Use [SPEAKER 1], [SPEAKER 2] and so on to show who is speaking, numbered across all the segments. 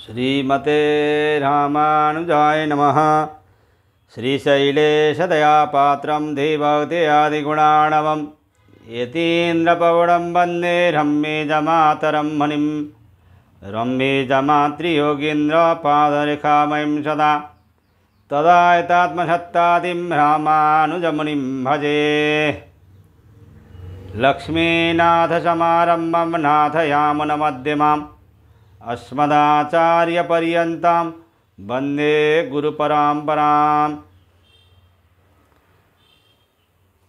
[SPEAKER 1] श्रीमते रामानुजाय नमः। श्रीशैलेशदयापात्रं देवभक्त्यादिगुणार्णवं यतीन्द्रपवनं वन्दे रम्येजमातरं मुनिं रम्येजमातृयोगीन्द्रपादरेखामयं सदा तदायतात्मसत्तादिं रामानुजमुनिं भजे। लक्ष्मीनाथसमारम्भं नाथयामुनमध्यमाम् अस्मदाचार्यपर्यन्तां वन्दे गुरुपरम्पराम्।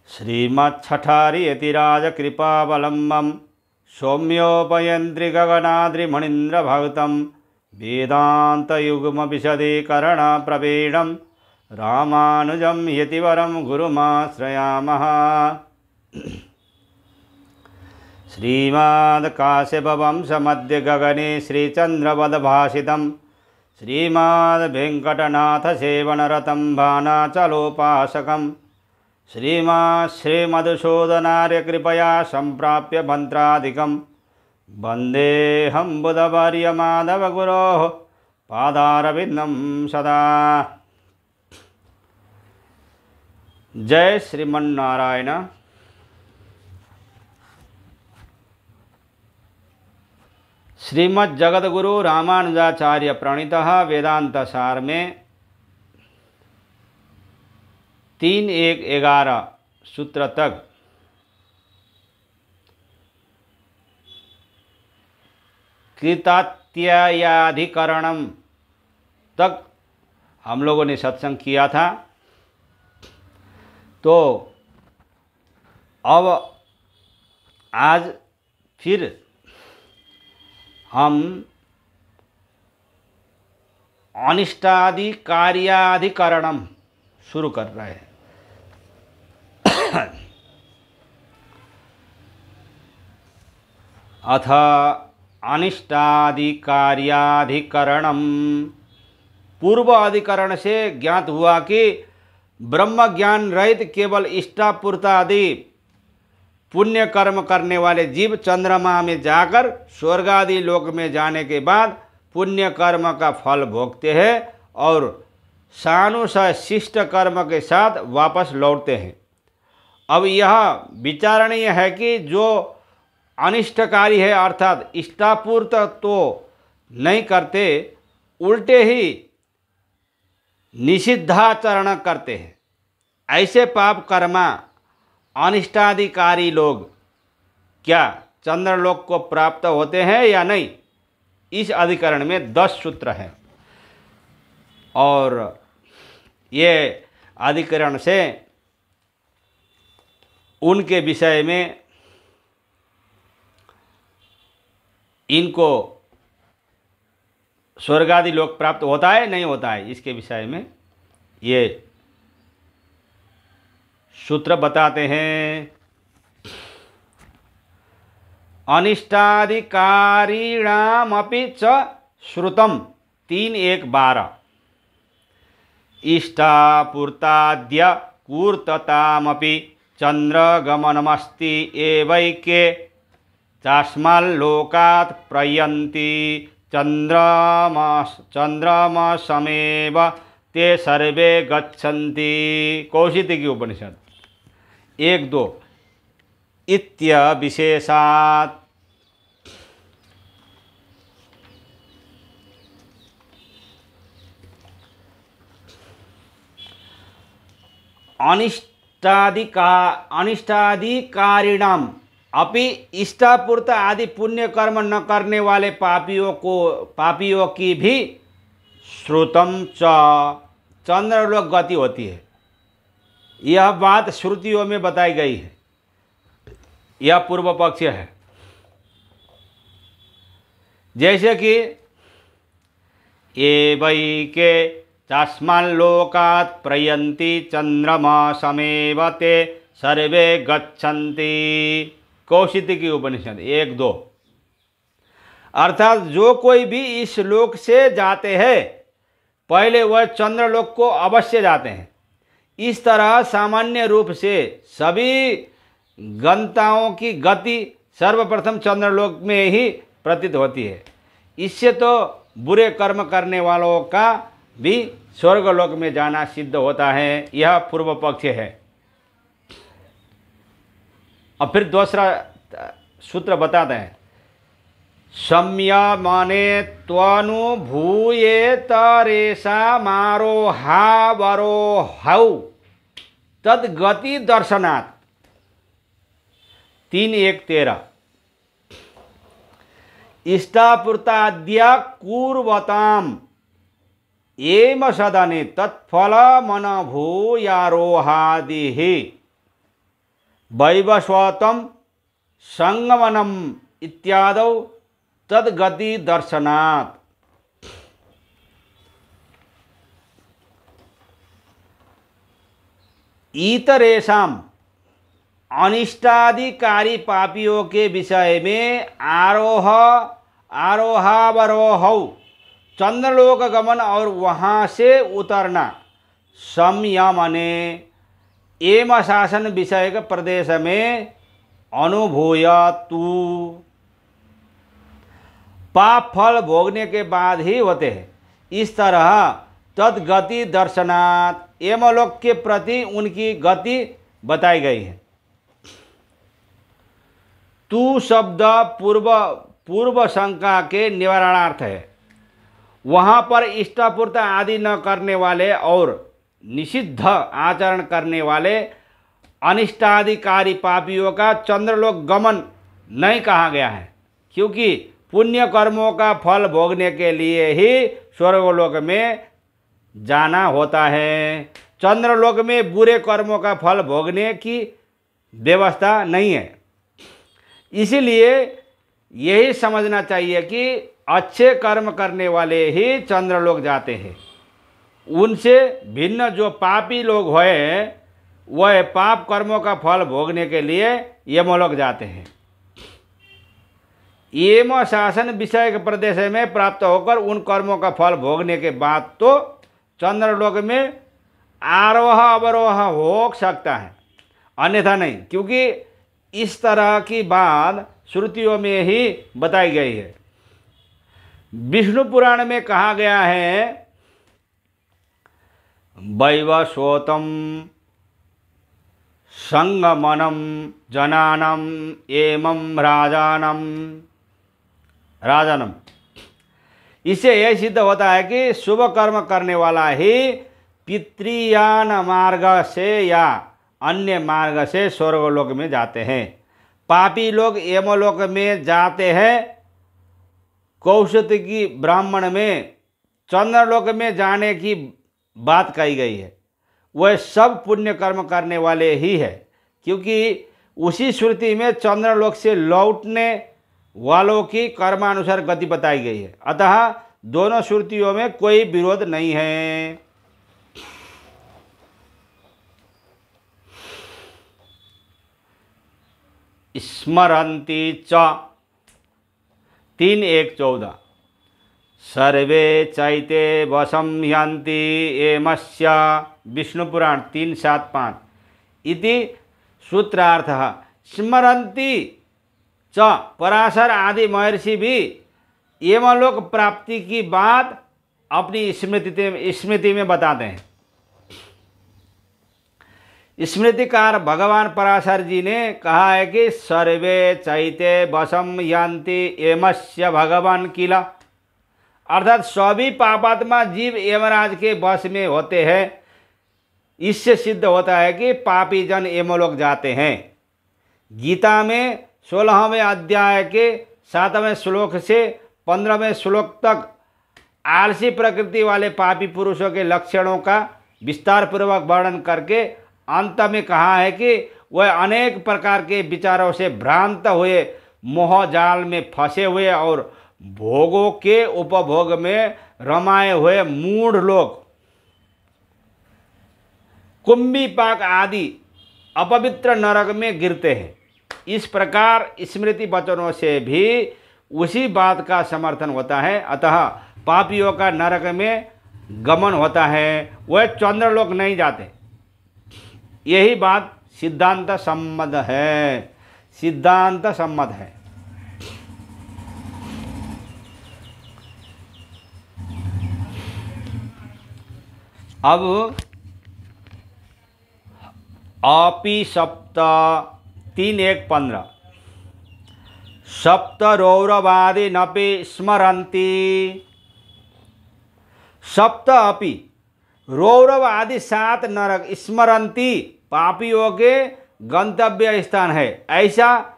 [SPEAKER 1] श्रीमच्छठारियतिराजकृपावलम्बं सौम्योपयन्त्रिगगनाद्रिमणीन्द्रभक्तं वेदान्तयुग्मविशदीकरणप्रवीणं रामानुजं यतिवरं गुरुमाश्रयामः। श्रीमद्काश्यपवंशमध्यगगने श्रीचन्द्रवदभासितं श्रीमद्वेङ्कटनाथसेवनरतं भानाचलोपासकं श्रीमधुसूदनार्यकृपया सम्प्राप्य मन्त्रादिकं वन्देऽहं बुधवर्यमाधवगुरोः पादारविन्दं सदा। जय श्रीमन्नारायण। श्रीमद् जगद्गुरु रामानुजाचार्य प्रणीतः वेदांत सार में 3.1.11 सूत्र तक कृतात्ययाधिकरणम तक हम लोगों ने सत्संग किया था। तो अब आज फिर हम अनिष्टादि कार्याधिकरणम शुरू कर रहे हैं। अथ अनिष्टादि कार्याधिकरणम। पूर्व अधिकरण से ज्ञात हुआ कि ब्रह्म ज्ञान रहित केवल इष्टापूर्तादि पुण्य कर्म करने वाले जीव चंद्रमा में जाकर स्वर्ग आदि लोक में जाने के बाद पुण्य कर्म का फल भोगते हैं और सानुशय शिष्ट कर्म के साथ वापस लौटते हैं। अब यह विचारणीय है कि जो अनिष्टकारी है अर्थात इष्टापूर्त तो नहीं करते, उल्टे ही निषिद्धाचरण करते हैं, ऐसे पाप कर्मा अनिष्टाधिकारी लोग क्या चंद्रलोक को प्राप्त होते हैं या नहीं? इस अधिकरण में 10 सूत्र हैं और ये अधिकरण से उनके विषय में इनको स्वर्गादि लोक प्राप्त होता है नहीं होता है, इसके विषय में ये सूत्र बताते हैं। अनिष्टाधिकारीणामपि च श्रुतम 3.1.12 इष्टापूर्ताद्य कूर्ततामपि चंद्रगमनमस्ति एवैके चास्मल्लोकात् प्रयन्ति चंद्रमसमेव ते सर्वे गच्छन्ति। कौशिकी उपनिषद 1-2 इत्य विशेषात्। अनिष्टाधिकारिणाम अपि इष्टापूर्त आदि पुण्य कर्म न करने वाले पापियों की भी श्रुतम च चंद्रलोक गति होती है। यह बात श्रुतियों में बताई गई है। यह पूर्व पक्ष है। जैसे कि एवैके चास्मल्लोकात् प्रयन्ति चंद्रमसमेव ते सर्वे गच्छन्ति। कौशिकी उपनिषद 1-2। अर्थात जो कोई भी इस लोक से जाते हैं पहले वह चंद्रलोक को अवश्य जाते हैं। इस तरह सामान्य रूप से सभी गंताओं की गति सर्वप्रथम चंद्रलोक में ही प्रतीत होती है। इससे तो बुरे कर्म करने वालों का भी स्वर्गलोक में जाना सिद्ध होता है। यह पूर्व पक्ष है। अब फिर दूसरा सूत्र बताते हैं। संयमने त्वनुभूयेतरेषामारोहावरोहौ तद्गति दर्शनात्। 3:1-13 इष्टापूर्ताद्य कुर्वताम् एम सदने तत्फलमनुभूयारोहादिः वैवस्वतं संगमनम् इत्यादौ तद्गति दर्शनात्। इतरेषाम अनिष्टाधिकारी पापियों के विषय में आरोहावरोहौ चंद्रलोक गमन और वहाँ से उतरना, संयमने एम शासन विषय के प्रदेश में अनुभूयतु पाप फल भोगने के बाद ही होते हैं। इस तरह तद्गति दर्शनात् यमलोक के प्रति उनकी गति बताई गई है। तू शब्द पूर्व शंका के निवारणार्थ है। वहाँ पर इष्टपूर्ति आदि न करने वाले और निषिद्ध आचरण करने वाले अनिष्टाधिकारी पापियों का चंद्रलोक गमन नहीं कहा गया है, क्योंकि पुण्य कर्मों का फल भोगने के लिए ही स्वर्गलोक में जाना होता है। चंद्रलोक में बुरे कर्मों का फल भोगने की व्यवस्था नहीं है। इसीलिए यही समझना चाहिए कि अच्छे कर्म करने वाले ही चंद्रलोक जाते हैं। उनसे भिन्न जो पापी लोग हैं वह पाप कर्मों का फल भोगने के लिए यमलोक जाते हैं। यम शासन विषय के प्रदेश में प्राप्त होकर उन कर्मों का फल भोगने के बाद तो चंद्रलोक में आरोह अवरोह हो सकता है, अन्यथा नहीं, क्योंकि इस तरह की बात श्रुतियों में ही बताई गई है। विष्णु पुराण में कहा गया है, वैवस्वतं संगमनम जनानम एवं राजानम। इससे यह सिद्ध होता है कि शुभ कर्म करने वाला ही पितृयान मार्ग से या अन्य मार्ग से स्वर्गलोक में जाते हैं। पापी लोग यमलोक में जाते हैं। कौशिकी ब्राह्मण में चंद्रलोक में जाने की बात कही गई है। वह सब पुण्य कर्म करने वाले ही है, क्योंकि उसी श्रुति में चंद्रलोक से लौटने वालों की कर्मानुसार गति बताई गई है। अतः दोनों श्रुतियों में कोई विरोध नहीं है। स्मरन्ति च 3:1-14 सर्वे चैते वशं ह्यन्ति एमस्य विष्णु पुराण 3:7-5 इति सूत्रार्थः। स्मरन्ति च पराशर आदि महर्षि भी यमलोक प्राप्ति की बात अपनी स्मृति में बताते हैं। स्मृतिकार भगवान पराशर जी ने कहा है कि सर्वे चैते वशं यान्ति एमस्य भगवान किला, अर्थात सभी पापात्मा जीव यमराज के वश में होते हैं। इससे सिद्ध होता है कि पापी जन यमलोक जाते हैं। गीता में 16वें अध्याय के 7वें श्लोक से 15वें श्लोक तक आलसी प्रकृति वाले पापी पुरुषों के लक्षणों का विस्तार पूर्वक वर्णन करके अंत में कहा है कि वह अनेक प्रकार के विचारों से भ्रांत हुए, मोह जाल में फंसे हुए और भोगों के उपभोग में रमाए हुए मूढ़ लोग कुंभी पाक आदि अपवित्र नरक में गिरते हैं। इस प्रकार स्मृति वचनों से भी उसी बात का समर्थन होता है। अतः पापियों का नरक में गमन होता है, वह चंद्रलोक नहीं जाते। यही बात सिद्धांत सम्मत है, सिद्धांत सम्मत है। अब अपि सप्त 3:1-15 सप्त रौरवादि नपि स्मरन्ति। सप्त अपि रौरव आदि 7 नरक स्मरन्ति पापियों के गंतव्य स्थान है, ऐसा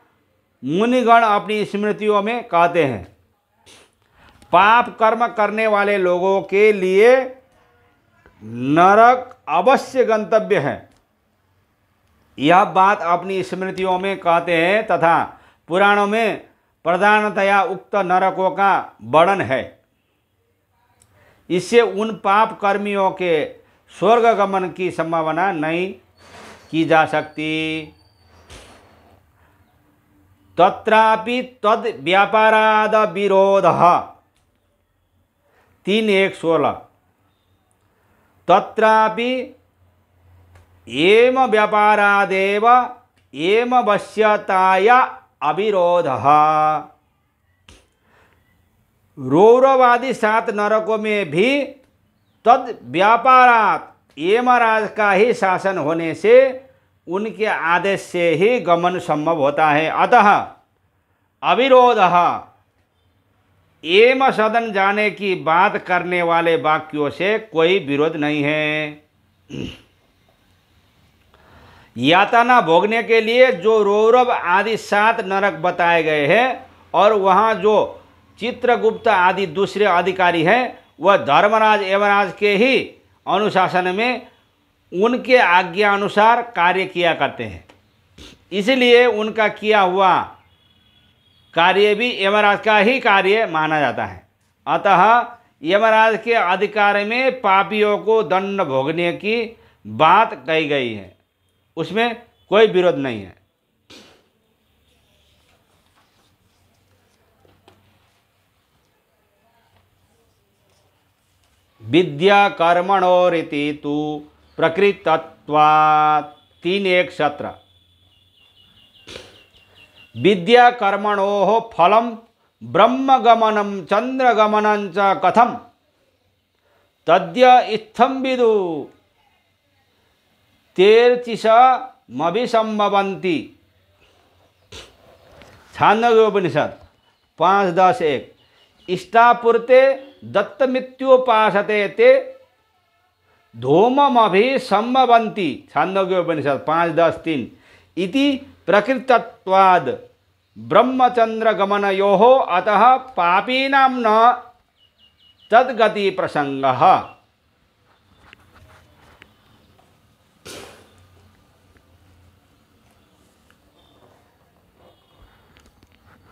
[SPEAKER 1] मुनिगण अपनी स्मृतियों में कहते हैं। पाप कर्म करने वाले लोगों के लिए नरक अवश्य गंतव्य है, यह बात अपनी स्मृतियों में कहते हैं तथा पुराणों में प्रधानतया उक्त नरकों का वर्णन है। इससे उन पाप कर्मियों के स्वर्ग गमन की संभावना नहीं की जा सकती। तत्रापि तद व्यापाराद विरोधः 3:1-16 तत्रापि एम व्यापारादेव एम वश्यताया अविरोधः। रौरवादि 7 नरकों में भी तद व्यापारात यमराज का ही शासन होने से उनके आदेश से ही गमन संभव होता है। अतः अविरोधः एम सदन जाने की बात करने वाले वाक्यों से कोई विरोध नहीं है। यातना भोगने के लिए जो रौरव आदि 7 नरक बताए गए हैं और वहाँ जो चित्रगुप्त आदि दूसरे अधिकारी हैं वह धर्मराज यमराज के ही अनुशासन में उनके आज्ञा अनुसार कार्य किया करते हैं, इसलिए उनका किया हुआ कार्य भी यमराज का ही कार्य माना जाता है। अतः यमराज के अधिकार में पापियों को दंड भोगने की बात कही गई है, उसमें कोई विरोध नहीं है। विद्या कर्मणोरिति तु प्रकृतत्वात् 3:1-17 विद्या कर्मणोः फलं ब्रह्मगमनं चंद्रगमनं च कथम तद्य इत्थं विदु तेर्चिषमभिसंभवन्ति। छान्दोग्योपनिषद 5:10-1 इष्टापूर्ते दत्तमित्योपासते ते धूममभिसंभवन्ति। छान्दोग्योपनिषद 5:10-3 इति प्रकृतत्वाद् ब्रह्मचंद्रगमनयोः अतः पापीनां न तद्गति प्रसंगः।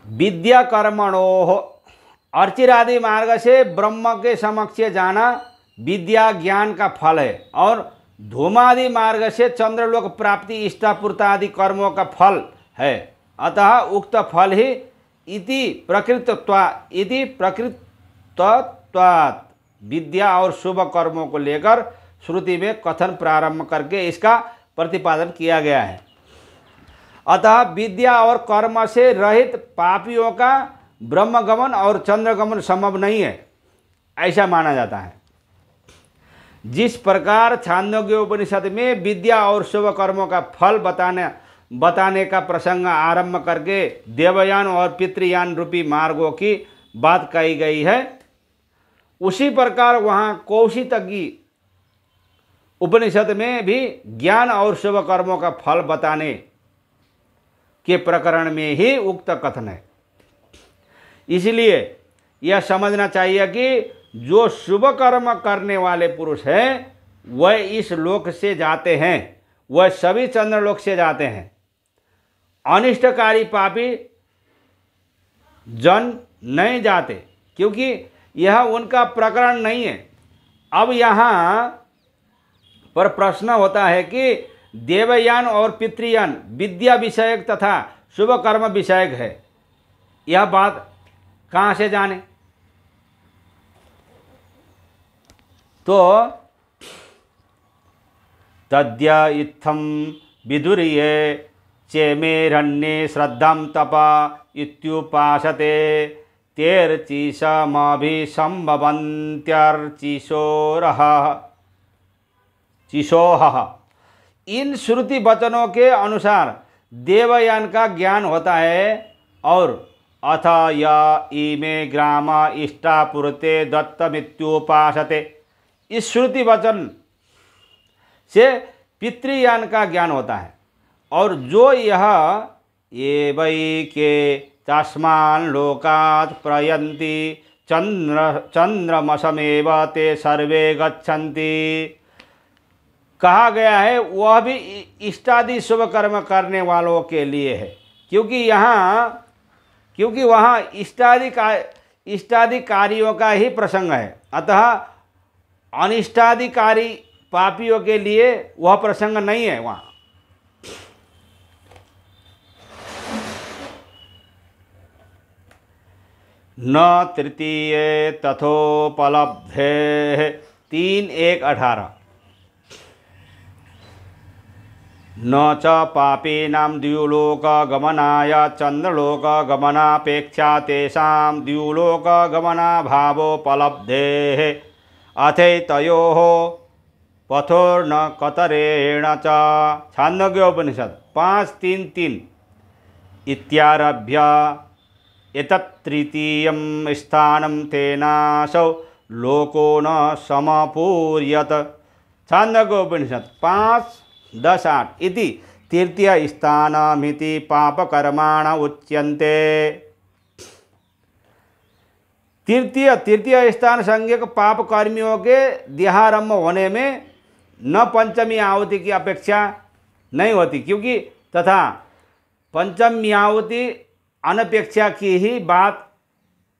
[SPEAKER 1] विद्या कर्मणोः अर्चिरादि मार्ग से ब्रह्म के समक्ष जाना विद्या ज्ञान का फल है और धूमादि मार्ग से चंद्रलोक प्राप्ति इष्टापूर्ता आदि कर्मों का फल है। अतः उक्त फल ही इति प्रकृतत्वात् विद्या और शुभ कर्मों को लेकर श्रुति में कथन प्रारंभ करके इसका प्रतिपादन किया गया है। अतः विद्या और कर्म से रहित पापियों का ब्रह्मगमन और चंद्रगमन संभव नहीं है, ऐसा माना जाता है। जिस प्रकार छान्दोग्योपनिषद में विद्या और शुभ कर्मों का फल बताने का प्रसंग आरंभ करके देवयान और पितृयान रूपी मार्गों की बात कही गई है, उसी प्रकार वहाँ कौशितकी उपनिषद में भी ज्ञान और शुभ कर्मों का फल बताने के प्रकरण में ही उक्त कथन है। इसलिए यह समझना चाहिए कि जो शुभ कर्म करने वाले पुरुष हैं वह इस लोक से जाते हैं, वह सभी चंद्रलोक से जाते हैं। अनिष्टकारी पापी जन नहीं जाते, क्योंकि यह उनका प्रकरण नहीं है। अब यहाँ पर प्रश्न होता है कि देवयान और पितृयान विद्या विषयक तथा शुभ कर्म विषयक है, यह बात कहाँ से जाने? तो तद्य इत्थं विदुर्ये चेमेरण्ये श्रद्धां तपा इत्युपासते तेर्चिषमभिसंभवन्त्यर्चिषोरः। चिशोह। इन श्रुति वचनों के अनुसार देवयान का ज्ञान होता है। और अथ य इमे ग्राम इष्टापुरते दत्तमित्युपासते, इस श्रुति वचन से पितृयान का ज्ञान होता है। और जो यह ये वै के तस्मान् लोकात् प्रयन्ति चंद्रमसमेव ते सर्वे गच्छन्ति, कहा गया है वह भी इष्टादि शुभ कर्म करने वालों के लिए है। क्योंकि वहाँ इष्टादि कार्यों का ही प्रसंग है। अतः अनिष्टादिकारी पापियों के लिए वह प्रसंग नहीं है वहाँ। न तृतीय तथोपलब्धे 3:1-18। न च पापीनां द्युलोकगमनाय चन्द्रलोकगमनापेक्षा तेषां द्युलोकगमनाभावोपलब्धेः अथैतयोः पथोर्न कतरेण च। छान्दोग्योपनिषद 5:3-3 इत्यारभ्य एतत्तृतीयं स्थानं तेनासौ लोको न समपूर्यत। छान्दोग्योपनिषद 5:10-8 इति तृतीय स्थानमिति पापकर्माण उच्यन्ते। तृतीय स्थान संज्ञक पाप कर्मियों के देहारंभ होने में न पंचमी आहुति की अपेक्षा नहीं होती, क्योंकि तथा पंचमी आहुति अनपेक्षा की ही बात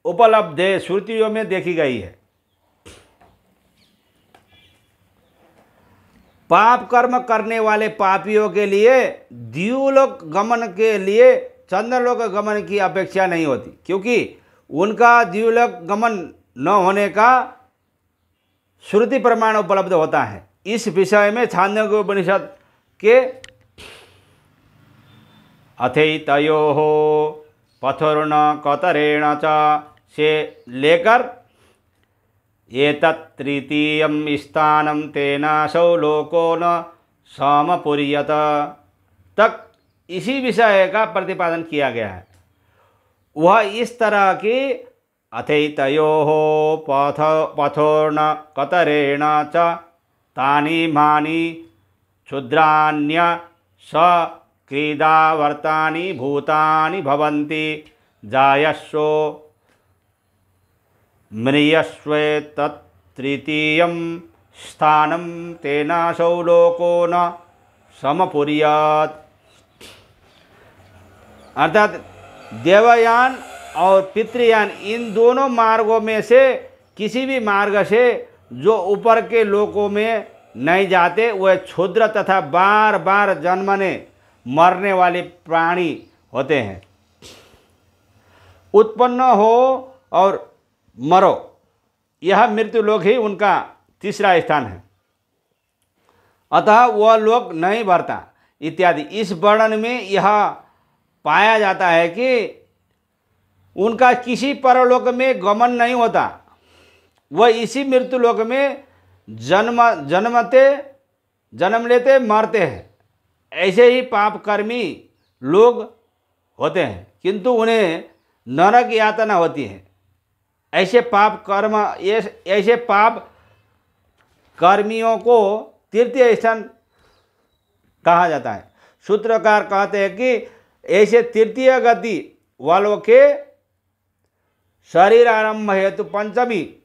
[SPEAKER 1] उपलब्ध है, श्रुतियों में देखी गई है। पाप कर्म करने वाले पापियों के लिए द्युलोक गमन के लिए चंद्रलोक गमन की अपेक्षा नहीं होती, क्योंकि उनका द्युलोक गमन न होने का श्रुति प्रमाण उपलब्ध होता है। इस विषय में छान्दोग्योपनिषद के अथैतयोः पथोर्न कतरेण च से लेकर एतत्तृतीयं स्थानं तेनासौ लोको न समपूर्यत तक इसी विषय का प्रतिपादन किया गया है। वह इस तरह की अथैतयोः पथोर्न कतरेण च तानि मानि क्षुद्राण्य स क्रीडावर्तानि भूतानि भवन्ति जायस्व म्रियस्वे तत्तृतीयं स्थानं तेनासौ लोको न समपूर्यात्। अर्थात देवयान और पितृयान इन दोनों मार्गों में से किसी भी मार्ग से जो ऊपर के लोकों में नहीं जाते वह क्षुद्र तथा बार बार जन्मने मरने वाले प्राणी होते हैं। उत्पन्न हो और मरो, यह मृत्यु लोक ही उनका तीसरा स्थान है। अतः वह लोक नहीं भरता इत्यादि। इस वर्णन में यह पाया जाता है कि उनका किसी परलोक में गमन नहीं होता, वह इसी मृत्यु लोक में जन्म लेते मरते हैं। ऐसे ही पाप कर्मी लोग होते हैं, किंतु उन्हें नरक यातना होती है। ऐसे पाप कर्मियों को तृतीय स्थान कहा जाता है। सूत्रकार कहते हैं कि ऐसे तृतीय गति वालों के शरीर आरंभ हेतु पंचमी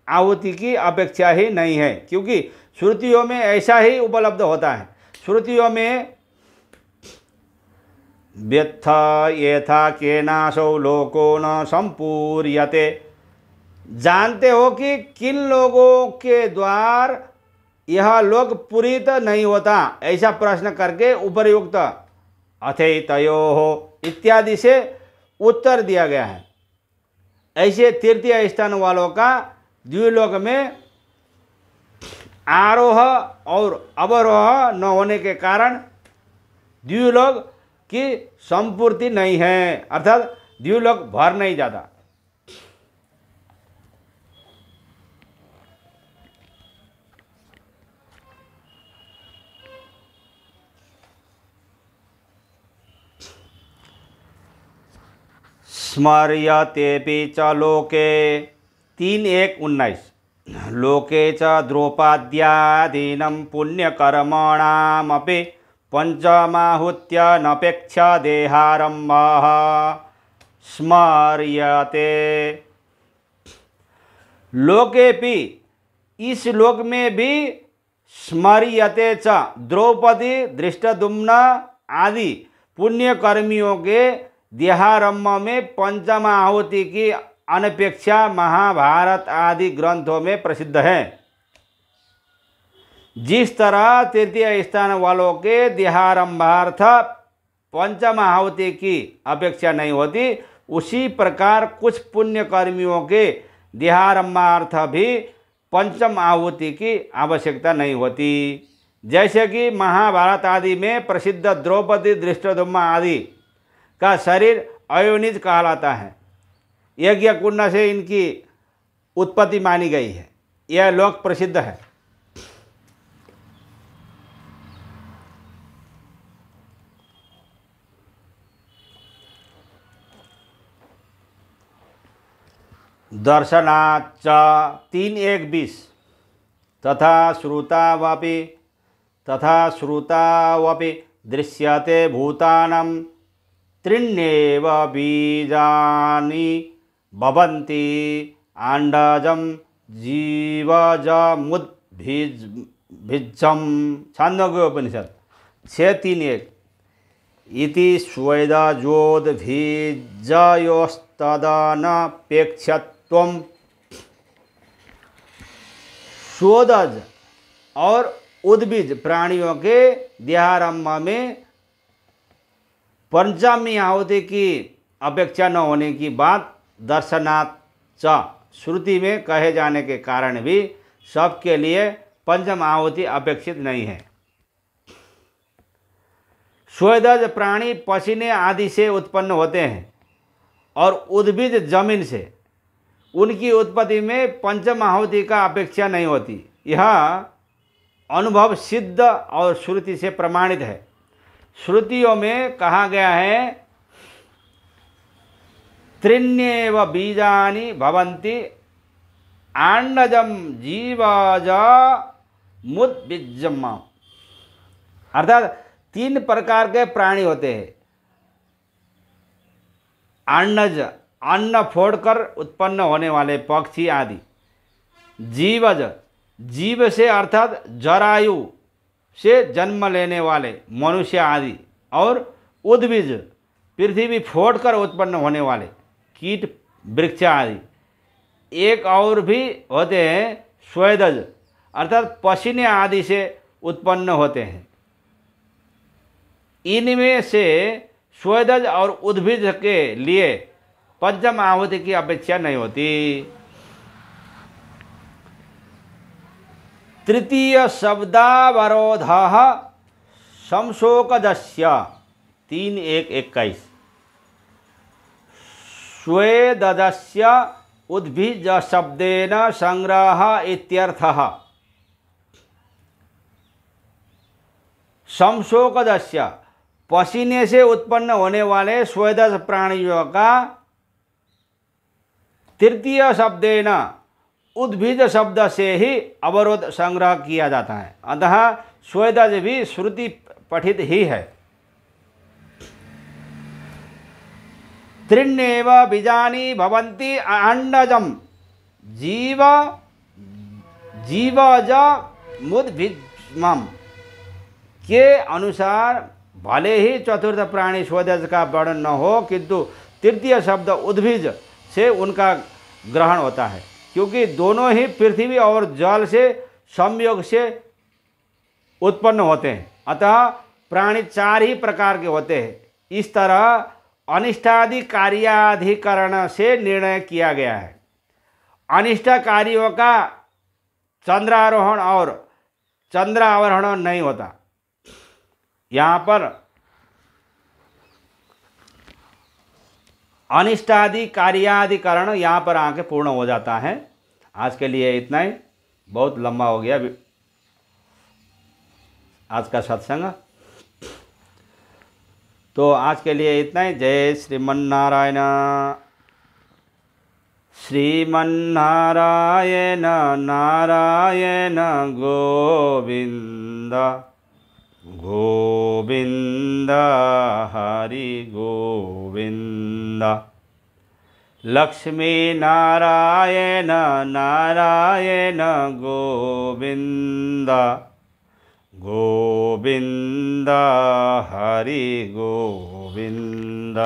[SPEAKER 1] आहुति की अपेक्षा ही नहीं है, क्योंकि श्रुतियों में ऐसा ही उपलब्ध होता है। श्रुतियों में व्यथ यथा केनासौ लोको न संपूर्यते, जानते हो कि किन लोगों के द्वार यह लोक पूरित नहीं होता, ऐसा प्रश्न करके उपरयुक्त अथैतयोः इत्यादि से उत्तर दिया गया है। ऐसे तृतीय स्थान वालों का द्युलोक में आरोह और अवरोह न होने के कारण द्युलोक की संपूर्ति नहीं है, अर्थात द्युलोक भर नहीं जाता। स्मर्यतेऽपि च लोके 3:1-19 लोके च द्रौपद्यादीनं पुण्यकर्मणामपि पंचमाहुत्यनपेक्ष्य देहारम्भः स्मर्यते। लोकेपि, इस लोक में भी स्मर्यते च द्रौपदी धृष्टद्युम्न आदि पुण्यकर्मियों के देहारंभ में पंचमाहुति की अनपेक्षा महाभारत आदि ग्रंथों में प्रसिद्ध है। जिस तरह तृतीय स्थान वालों के देहारंभार्थ पंचमाहुति की अपेक्षा नहीं होती, उसी प्रकार कुछ पुण्यकर्मियों के देहारंभार्थ भी पंचम आहुति की आवश्यकता नहीं होती। जैसे कि महाभारत आदि में प्रसिद्ध द्रौपदी धृष्टद्युम्न आदि का शरीर अयोनिज कहलाता है। यज्ञ कुंड से इनकी उत्पत्ति मानी गई है। यह लोक प्रसिद्ध है। दर्शनाच्च 3:1-20 तथा श्रुतावपि दृश्यते भूतानां त्रीण्येव बीजानि भवन्ति आण्डजं जीवजमुद्भिज्जं। छान्दोग्योपनिषद 6:3-1 इति स्वेदजोद्भिज्जयोस्तदनपेक्षत्वम्। शोधज और उद्भिज प्राणियों के देहारंभ में पंचमी आहुति की अपेक्षा न होने की बात दर्शनाच्च श्रुति में कहे जाने के कारण भी सबके लिए पंचम आहुति अपेक्षित नहीं है। स्वेदज प्राणी पसीने आदि से उत्पन्न होते हैं और उद्भिज जमीन से। उनकी उत्पत्ति में पंचम आहुति का अपेक्षा नहीं होती। यह अनुभव सिद्ध और श्रुति से प्रमाणित है। श्रुतियों में कहा गया है त्रीण्येव बीजानि भवन्ति आण्डजं जीवजमुद्भिज्जम्। अर्थात 3 प्रकार के प्राणी होते हैं। अन्नज, अन्न फोड़कर उत्पन्न होने वाले पक्षी आदि। जीवज, जीव से अर्थात जरायु से जन्म लेने वाले मनुष्य आदि। और उद्भिज, पृथ्वी फोड़कर उत्पन्न होने वाले कीट वृक्ष आदि। एक और भी होते हैं स्वेदज, अर्थात पसीने आदि से उत्पन्न होते हैं। इनमें से स्वेदज और उद्भिज के लिए पंचम आहुति की अपेक्षा नहीं होती। तृतीय शब्दावरोधः संशोकजस्य 3:1-21 स्वेदजस्य उद्भिज शब्देन संग्रह इत्यर्थः। संशोकजस्य, पसीने से उत्पन्न होने वाले स्वेदज प्राणियों का तृतीय शब्देन उद्भिज शब्द से ही अवरोध संग्रह किया जाता है। अतः स्वेदज भी श्रुति पठित ही है। त्रीण्येव बीजानि भवन्ति आण्डजं जीवजमुद्भिज्जम् के अनुसार भले ही चतुर्थ प्राणी स्वेदज का वर्णन न हो, किंतु तृतीय शब्द उद्भिज से उनका ग्रहण होता है, क्योंकि दोनों ही पृथ्वी और जल से संयोग से उत्पन्न होते हैं। अतः प्राणी 4 ही प्रकार के होते हैं। इस तरह अनिष्टादि कार्याधिकरण से निर्णय किया गया है। अनिष्ट कार्यों का चंद्रारोहण और चंद्रावरोहण नहीं होता। यहाँ पर अनिष्टादि कार्याधिकरण यहाँ पर आके पूर्ण हो जाता है। आज के लिए इतना ही, बहुत लंबा हो गया आज का सत्संग। तो आज के लिए इतना ही। जय श्रीमन्नारायण। श्रीमन्नारायण नारायण गोविंद गोविंद हरि गोविंद। लक्ष्मी नारायण नारायण गोविंद गोविंद हरि गोविंद।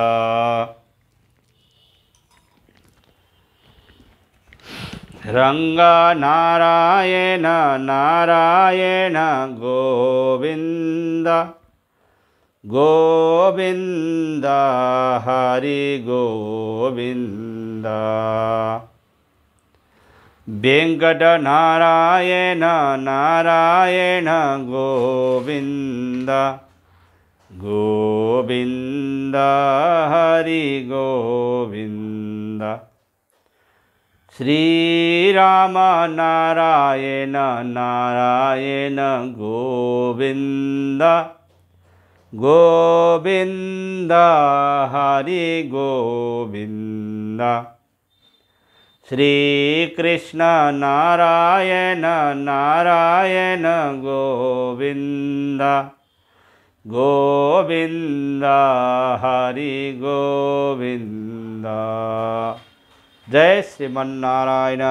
[SPEAKER 1] रंग नारायण नारायण गोविंद गोविंद हरि गोविंद। वेंकट नारायण नारायण गोविंद गोविंद हरि गोविंद। श्री राम नारायण नारायण गोविंद गोविंद हरि गोविंद। श्री कृष्ण नारायण नारायण गोविंद गोविंद हरि गोविंद। जय श्रीमन्नारायण।